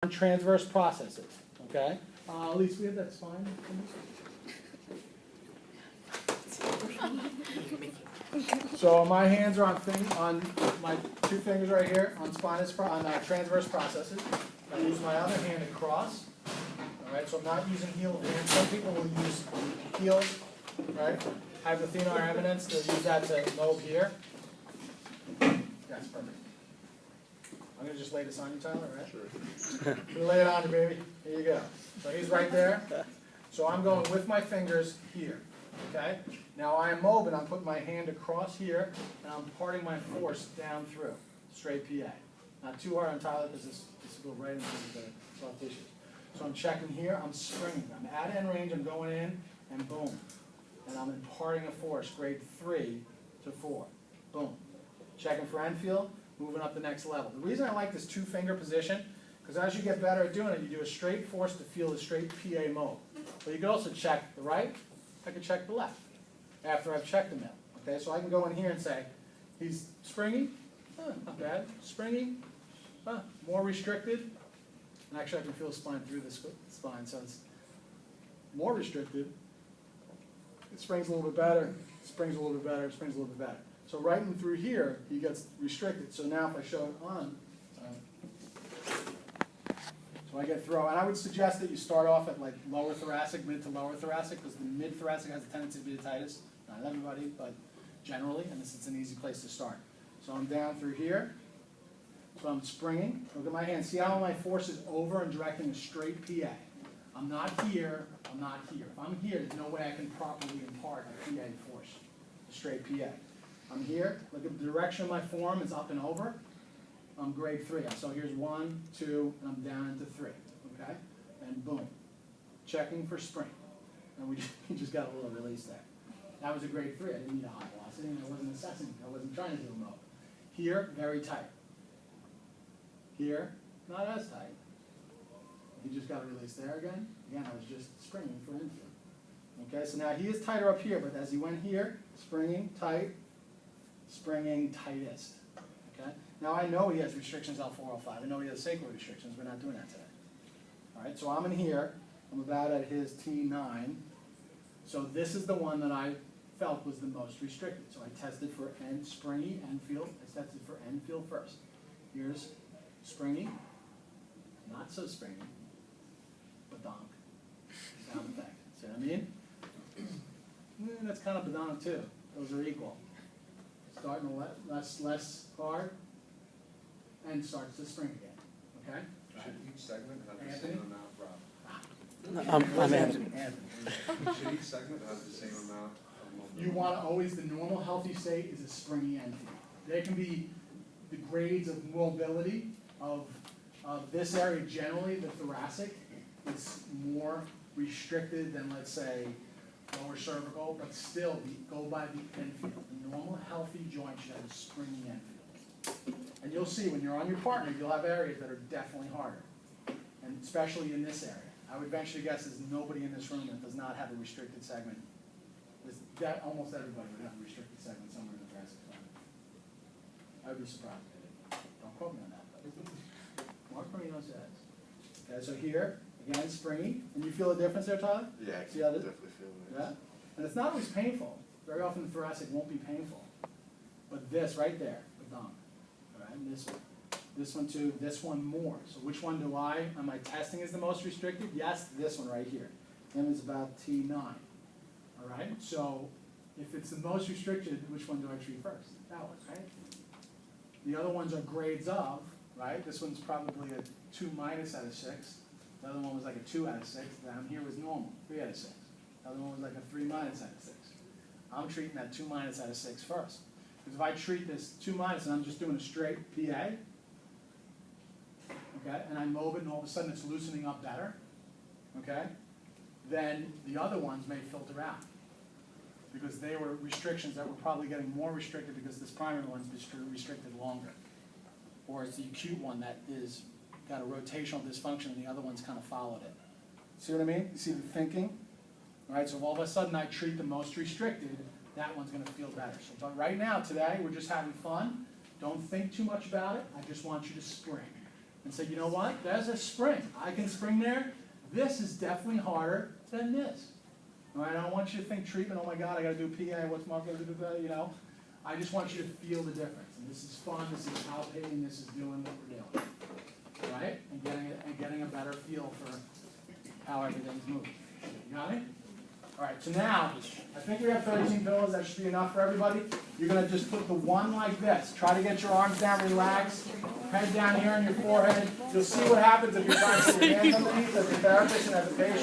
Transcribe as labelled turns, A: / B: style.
A: transverse processes, okay? At least we have that spine. So my hands are on my two fingers right here on transverse processes. I use my other hand across. All right, so I'm not using heel hands. Some people will use heels, right? Hypothenar eminence, they'll use that to lobe here. That's perfect. I'm going to just lay this on you, Tyler, right? Sure. You lay it on you, baby. Here you go. So he's right there. So I'm going with my fingers here, okay? Now I am mobile. I'm putting my hand across here, and I'm parting my force down through, straight PA. Not too hard on Tyler, because this will go right into the soft tissue. So I'm checking here, I'm springing. I'm at end range, I'm going in, and boom. And I'm imparting a force, grade 3 to 4. Boom. Checking for end field, moving up the next level. The reason I like this two-finger position, because as you get better at doing it, you do a straight force to feel the straight PA mode. But you can also check the right, I can check the left, after I've checked the middle. Okay, so I can go in here and say, he's springy, not bad, springy, more restricted, and actually I can feel spine through the spine, so it's more restricted. It springs a little bit better, springs a little bit better, springs a little bit better. So right in through here, he gets restricted. So now if I show it on, so I get throw, and I would suggest that you start off at like lower thoracic, mid to lower thoracic, because the mid-thoracic has a tendency to be the tightest. Not everybody, but generally, and this is an easy place to start. So I'm down through here. So I'm springing. Look at my hand. See how my force is over and directing a straight PA. I'm not here. I'm not here. If I'm here, there's no way I can properly impart a PA force, a straight PA. I'm here. Look at the direction of my form is up and over. I'm grade 3. So here's 1, 2, and I'm down into 3. Okay? And boom. Checking for spring. And we just got a little release there. That was a grade 3. I didn't need a high velocity, and I wasn't assessing. I wasn't trying to do a mode. Here, very tight. Here, not as tight. He just got a release there again. Again, I was just springing for infield. Okay, so now he is tighter up here, but as he went here, springing tight, springing tightest. Okay. Now I know he has restrictions L4, L5. I know he has sacral restrictions. We're not doing that today. All right, so I'm in here. I'm about at his T9. So this is the one that I felt was the most restricted. So I tested for springy, end field. I tested for end field first. Here's springy, not so springy, badonk, sound effect. See what I mean? That's kind of badonk too. Those are equal. Starting less hard, and starts to spring again. Okay?
B: Should each segment have the same amount, Rob?
A: I'm Anthony.
B: Should each segment have the same amount of mobility?
A: You want to always, the normal healthy state is a springy end field. There can be the grades of mobility of this area. Generally, the thoracic is more restricted than, let's say, lower cervical, but still go by the end field. The normal healthy joint should have a springy end field. And you'll see when you're on your partner, you'll have areas that are definitely harder, and especially in this area. I would venture to guess there's nobody in this room that does not have a restricted segment. Almost everybody would have a restricted segment somewhere in the thoracic spine. I would be surprised if they didn't. Don't quote me on that, but Mark Marino says. Okay, so here, again, springy. And you feel a difference there, Tyler?
B: Yeah, I
A: See how this?
B: definitely feel it.
A: Yeah? And it's not always painful. Very often the thoracic won't be painful. But this right there, the thumb. All right, and this one too, this one more. So which one am I testing is the most restricted? Yes, this one right here. Him is about T9. All right, so if it's the most restricted, which one do I treat first? That one, right? The other ones are grades of, right? This one's probably a 2- out of 6. The other one was like a 2 out of 6. Down here was normal, 3 out of 6. The other one was like a 3- out of 6. I'm treating that 2- out of 6 first. Because if I treat this 2- and I'm just doing a straight PA, okay, and I move it and all of a sudden it's loosening up better, okay, then the other ones may filter out. Because they were restrictions that were probably getting more restricted because this primary one's restricted longer. Or it's the acute one that is got a rotational dysfunction and the other one's kind of followed it. See what I mean? You see the thinking? All right, so if all of a sudden I treat the most restricted, that one's going to feel better. So, but right now, today, we're just having fun. Don't think too much about it. I just want you to spring. and say, you know what, there's a spring, I can spring there, this is definitely harder than this. All right, I don't want you to think treatment, oh my God, I gotta do PA, what's my gonna do, you know? I just want you to feel the difference, and this is fun, this is palpating, this is doing what we're doing, right? And getting a better feel for how everything's moving. You got it? All right, so now, I think we have 13 pillows, that should be enough for everybody. You're gonna just put the one like this. Try to get your arms down, relax, head down here on your forehead. You'll see what happens if you're trying to put your hands underneath as a therapist and as a patient.